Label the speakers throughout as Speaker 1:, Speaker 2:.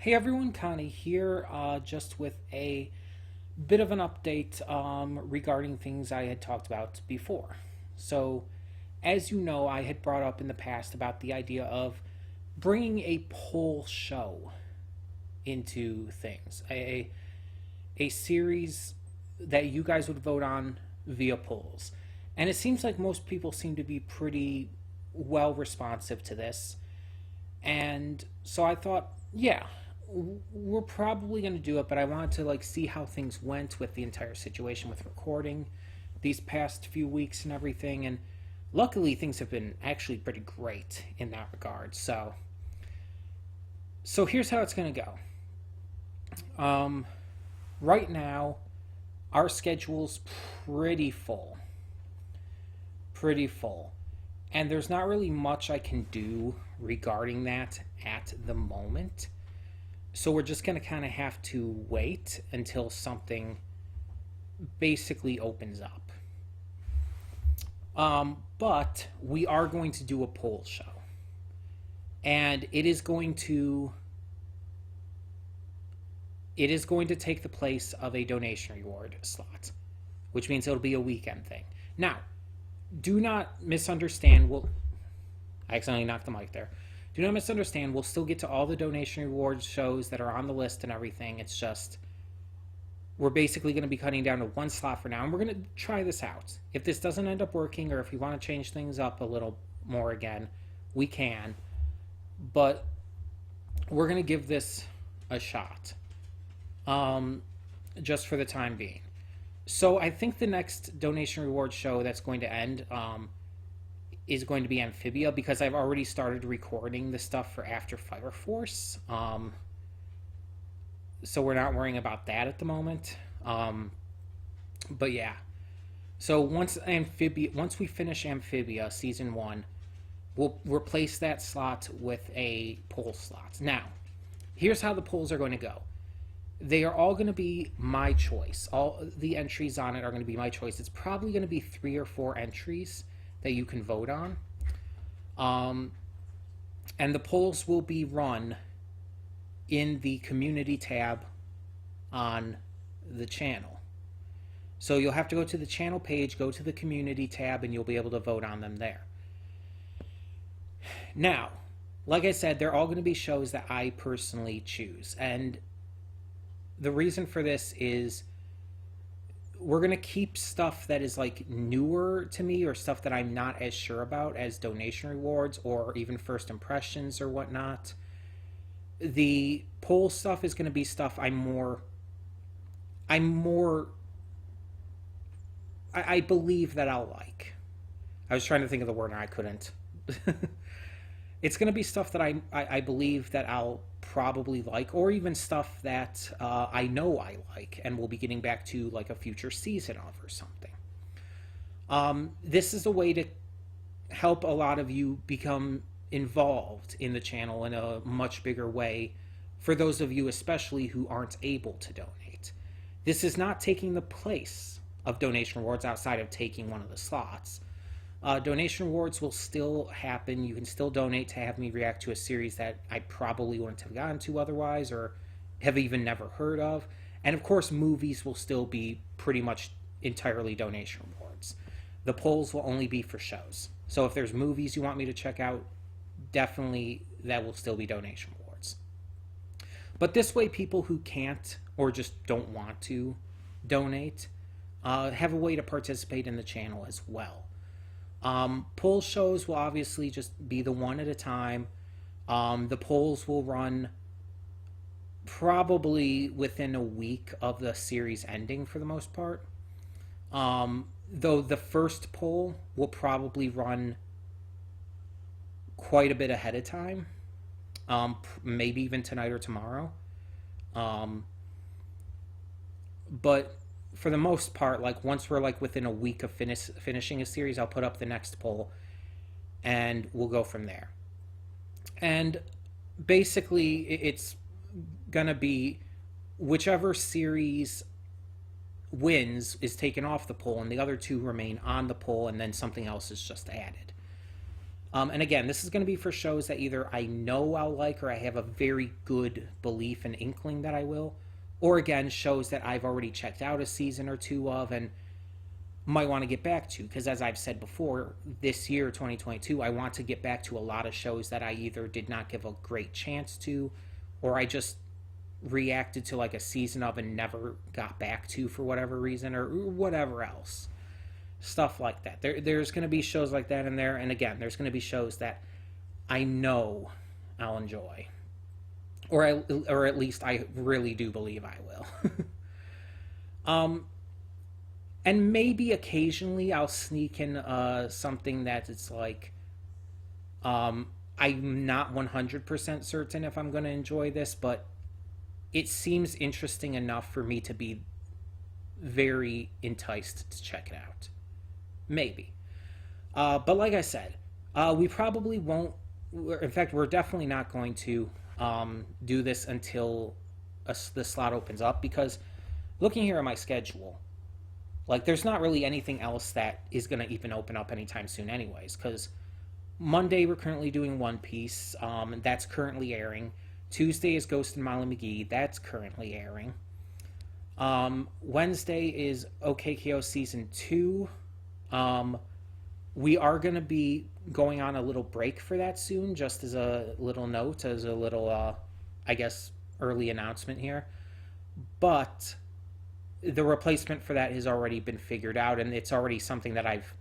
Speaker 1: Hey everyone, Connie here, just with a bit of an update regarding things I had talked about before. So, as you know, I had brought up in the past about the idea of bringing a poll show into things, a series that you guys would vote on via polls. And it seems like most people seem to be pretty well responsive to this. And so I thought, yeah, we're probably going to do it, but I wanted to see how things went with the entire situation with recording these past few weeks and everything. And luckily things have been actually pretty great in that regard. So here's how it's going to go. Right now our schedule's pretty full. And there's not really much I can do regarding that at the moment. So we're just going to kind of have to wait until something basically opens up. But we are going to do a poll show. And it is going to take the place of a donation reward slot, which means it'll be a weekend thing. Now, do not misunderstand. I accidentally knocked the mic there. Do not misunderstand. We'll still get to all the donation reward shows that are on the list and everything. It's just we're basically going to be cutting down to one slot for now, and we're going to try this out. If this doesn't end up working, or if we want to change things up a little more again, we can. But we're going to give this a shot, just for the time being. So I think the next donation reward show that's going to end is going to be Amphibia, because I've already started recording the stuff for After Fire Force. So we're not worrying about that at the moment. But yeah. So once we finish Amphibia Season 1, we'll replace that slot with a poll slot. Now, here's how the polls are going to go. They are all going to be my choice. All the entries on it are going to be my choice. It's probably going to be 3 or 4 entries that you can vote on. And the polls will be run in the community tab on the channel. So you'll have to go to the channel page, go to the community tab, and you'll be able to vote on them there. Now, like I said, they're all going to be shows that I personally choose. And the reason for this is we're going to keep stuff that is newer to me, or stuff that I'm not as sure about, as donation rewards or even first impressions or whatnot. The poll stuff is going to be stuff I believe that I'll like. I was trying to think of the word and I couldn't. It's going to be stuff that I believe that I'll probably like, or even stuff that I know I like and we'll be getting back to a future season of or something. This is a way to help a lot of you become involved in the channel in a much bigger way, for those of you especially who aren't able to donate. This is not taking the place of donation rewards outside of taking one of the slots. Donation rewards will still happen. You can still donate to have me react to a series that I probably wouldn't have gotten to otherwise, or have even never heard of. And of course, movies will still be pretty much entirely donation rewards. The polls will only be for shows. So if there's movies you want me to check out, definitely that will still be donation rewards. But this way, people who can't or just don't want to donate have a way to participate in the channel as well. Poll shows will obviously just be the one at a time. The polls will run probably within a week of the series ending for the most part. Though the first poll will probably run quite a bit ahead of time. Maybe even tonight or tomorrow. But for the most part, once we're within a week of finishing a series, I'll put up the next poll and we'll go from there. And basically it's gonna be whichever series wins is taken off the poll, and the other two remain on the poll, and then something else is just added. And again, this is going to be for shows that either I know I'll like or I have a very good belief and inkling that I will. Or again, shows that I've already checked out a season or two of and might want to get back to. Because as I've said before, this year, 2022, I want to get back to a lot of shows that I either did not give a great chance to or I just reacted to like a season of and never got back to for whatever reason or whatever else. Stuff like that. There's going to be shows like that in there. And again, there's going to be shows that I know I'll enjoy. Or at least I really do believe I will. um, and maybe occasionally I'll sneak in something that it's like, I'm not 100% certain if I'm going to enjoy this, but it seems interesting enough for me to be very enticed to check it out. Maybe. But like I said, we probably won't. In fact, we're definitely not going to do this until the slot opens up because looking here at my schedule, like there's not really anything else that is going to even open up anytime soon, anyways. Because Monday we're currently doing One Piece, that's currently airing. Tuesday is Ghost and Molly McGee, that's currently airing. Wednesday is OKKO season 2. We are going to be going on a little break for that soon, just as a little note, as a little, I guess, early announcement here. But the replacement for that has already been figured out, and it's already something that I've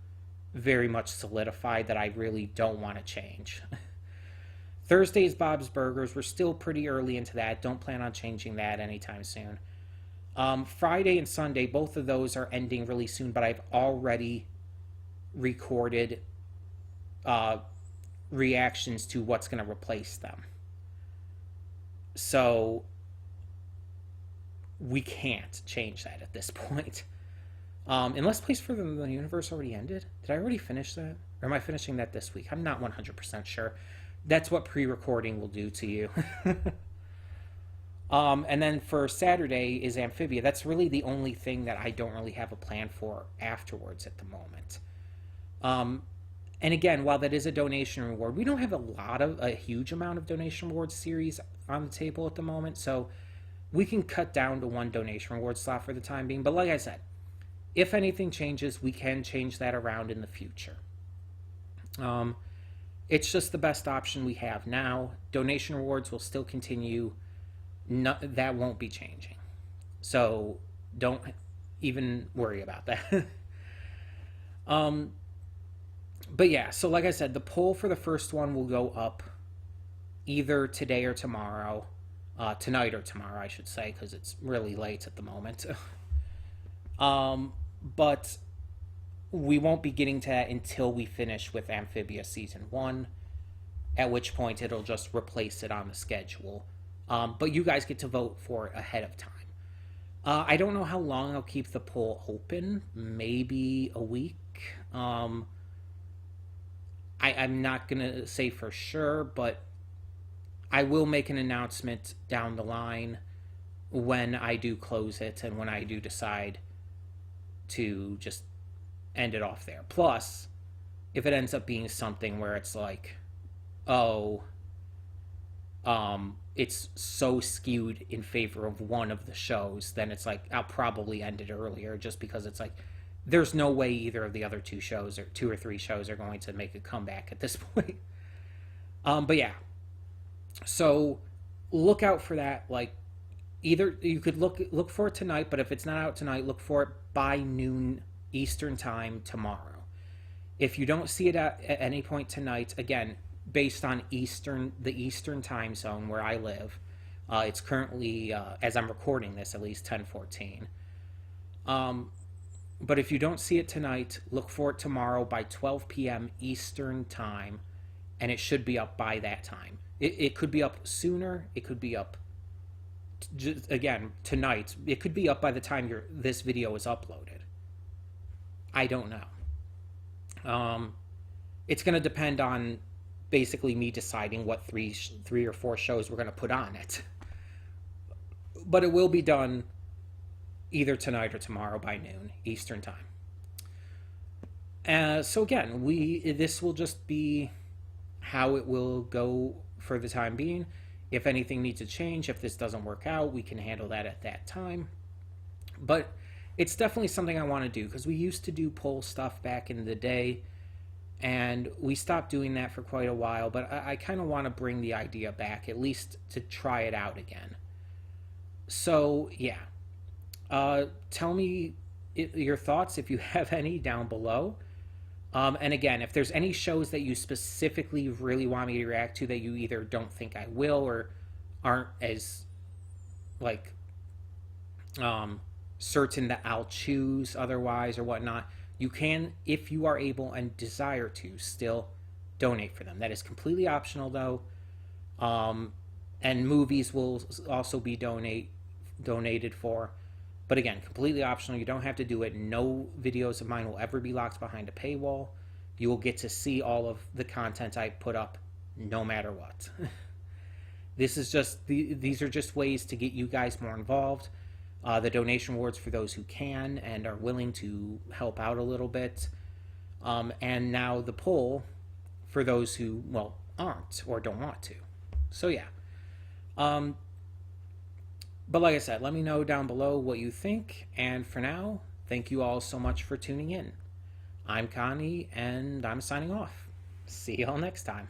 Speaker 1: very much solidified that I really don't want to change. Thursday is Bob's Burgers. We're still pretty early into that. Don't plan on changing that anytime soon. Friday and Sunday, both of those are ending really soon, but I've already recorded reactions to what's going to replace them. So we can't change that at this point. Unless Place for the Universe already ended. Did I already finish that? Or am I finishing that this week? I'm not 100% sure. That's what pre-recording will do to you. And then for Saturday is Amphibia. That's really the only thing that I don't really have a plan for afterwards at the moment. And again, while that is a donation reward, we don't have a huge amount of donation reward series on the table at the moment. So we can cut down to one donation reward slot for the time being. But like I said, if anything changes, we can change that around in the future. It's just the best option we have now. Donation rewards will still continue. That won't be changing. So don't even worry about that. But yeah, so like I said, the poll for the first one will go up either today or tomorrow. Tonight or tomorrow, I should say, because it's really late at the moment. But we won't be getting to that until we finish with Amphibia Season 1, at which point it'll just replace it on the schedule. But you guys get to vote for it ahead of time. I don't know how long I'll keep the poll open. Maybe a week. I'm not going to say for sure, but I will make an announcement down the line when I do close it and when I do decide to just end it off there. Plus, if it ends up being something where it's like, oh, it's so skewed in favor of one of the shows, then it's like I'll probably end it earlier just because it's like there's no way either of the other two shows or two or three shows are going to make a comeback at this point. But yeah, so look out for that. Like either you could look for it tonight, but if it's not out tonight, look for it by noon Eastern time tomorrow. If you don't see it at any point tonight, again, based on the Eastern time zone where I live, it's currently, as I'm recording this, at least 10:14. But if you don't see it tonight, look for it tomorrow by 12 p.m. Eastern time, and it should be up by that time. It could be up sooner. It could be up, again, tonight. It could be up by the time this video is uploaded. I don't know. It's going to depend on basically me deciding what three or four shows we're going to put on it. But it will be done either tonight or tomorrow by noon Eastern time. So again, this will just be how it will go for the time being. If anything needs to change, if this doesn't work out, we can handle that at that time. But it's definitely something I want to do because we used to do poll stuff back in the day, and we stopped doing that for quite a while. But I kind of want to bring the idea back, at least to try it out again. So, yeah. Tell me your thoughts if you have any down below. And again, if there's any shows that you specifically really want me to react to that you either don't think I will or aren't as like certain that I'll choose otherwise or whatnot, you can, if you are able and desire to, still donate for them. That is completely optional though. And movies will also be donated for. But again, completely optional. You don't have to do it. No videos of mine will ever be locked behind a paywall. You will get to see all of the content I put up no matter what. These are just ways to get you guys more involved. The donation rewards for those who can and are willing to help out a little bit. And now the poll for those who, well, aren't or don't want to. So yeah. But like I said, let me know down below what you think. And for now, thank you all so much for tuning in. I'm Connie, and I'm signing off. See y'all next time.